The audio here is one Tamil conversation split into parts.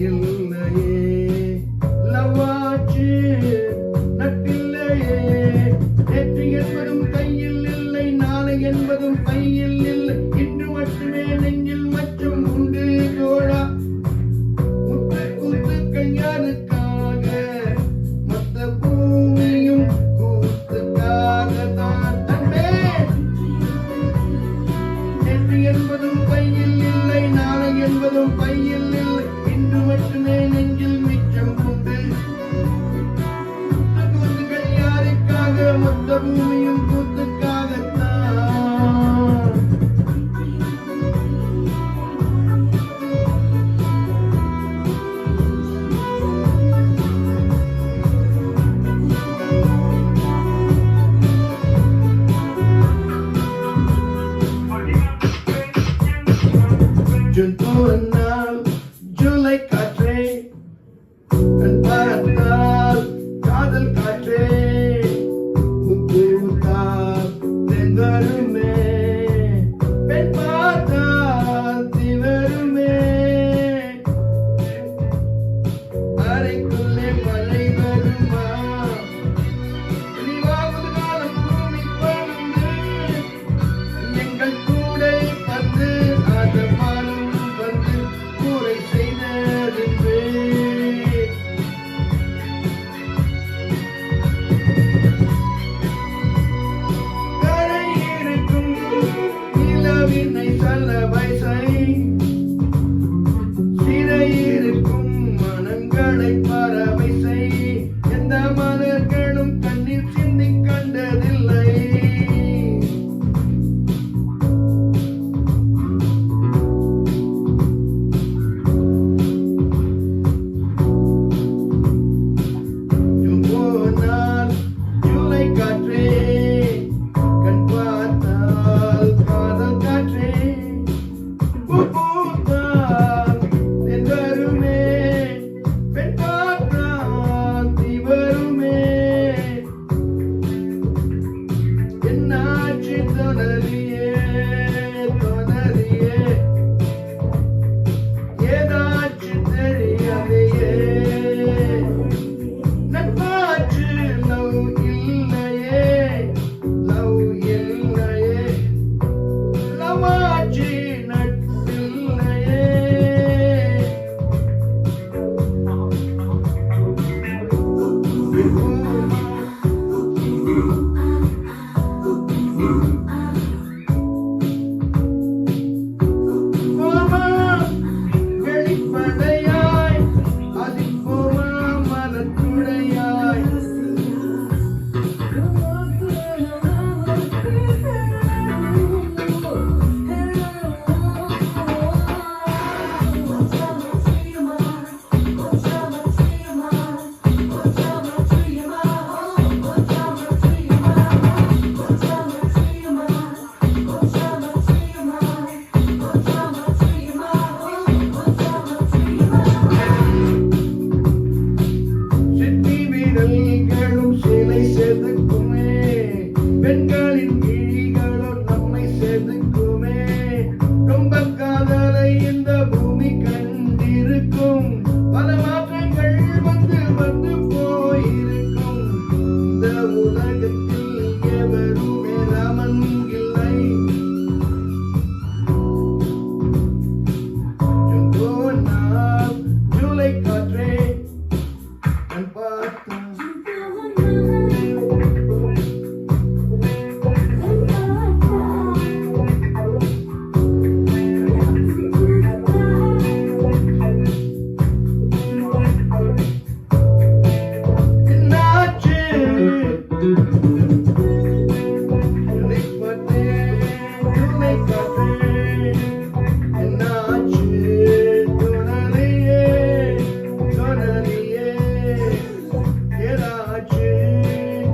இல்லையே லவ்வாச்சு நட்டில்லையே நேற்று என்பதும் கையில் இல்லை நாளை என்பதும் பையில் இல்லை இன்று மட்டுமே நெஞ்சில் மச்சம் உண்டு தோழா முத்து கூத்துக்கள் யாருக்காக மொத்த பூமியும் கூத்துக்காக தான் தன்பே நேற்று என்பதும் கையில் இல்லை நாளை என்பதும் பையில் இல்லை இன்று மட்டுமே நெஞ்சில் மிச்சம் உண்டு கூத்துக்கள் யாருக்காக மொத்த பூமியும் கூத்துக்காகத்தான் ஜூன் போனால் ஜூலை காற்றே கண் பார்த்தால் காதல் காற்றே பூத்தால் தெங்கருமே பெண் பார்த்தால் திவருமே அறைக்குள்ளே மழை வருமா விரிவாகுது காலம் பூமி பந்து எங்கள் கூடை பந்து அதமானும் வந்து கூரை செய்ததென்று கரை இருக்கும் நிலவினை சொல்ல வயசை சிறை இருக்கும் மனங்களை பறவை செய் எந்த மலர்களும் கண்ணீர் சிந்தி கண்டதில்லை ஜூன் போனால் ஜூலை காற்றே கண் பார்த்தால் காதல் காற்றே பூத்தால் தென்றருமே பெண் பார்த்தால் திவருமே என்னாச்சு தொடரியே தொடரியே ஏதாச்சு தெரியாதையே நட்பாச்சு லவ் இல்லையே லவ் இல்லையே லவ்வாச்சு நட்பில்லையே போமா வெளிப்படையாய் அதில் போமா மலத்துடையாய் சித்தி வீரல்களும் சிலை செதுக்குமே பெண்களின் கிழிகளும் நம்மை செதுக்குமே ரொம்ப காதலை இந்த பூமி கண்டிருக்கும் பல மாற்றங்கள் வந்து வந்து போயிருக்கும் இந்த உலகத்தில் எவருமே ராமன் இல்லை ஜூன் போனால் ஜூலை காற்றே கண் பார்த்தால் என்னாச்சு ஜூலை காற்றே ஜூலை காற்றே என்னாச்சு தொடரியே தொடரியே ஏதாச்சு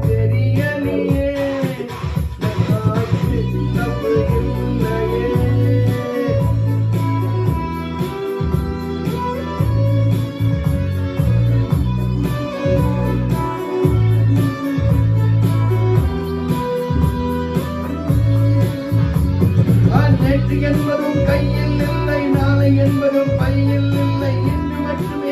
தெரியலையே நட்பாச்சு தப்பு இல்லையே நேற்று என்பதும் கையில் இல்லை நாளை என்பதும் பையில் இல்லை இன்று மட்டுமே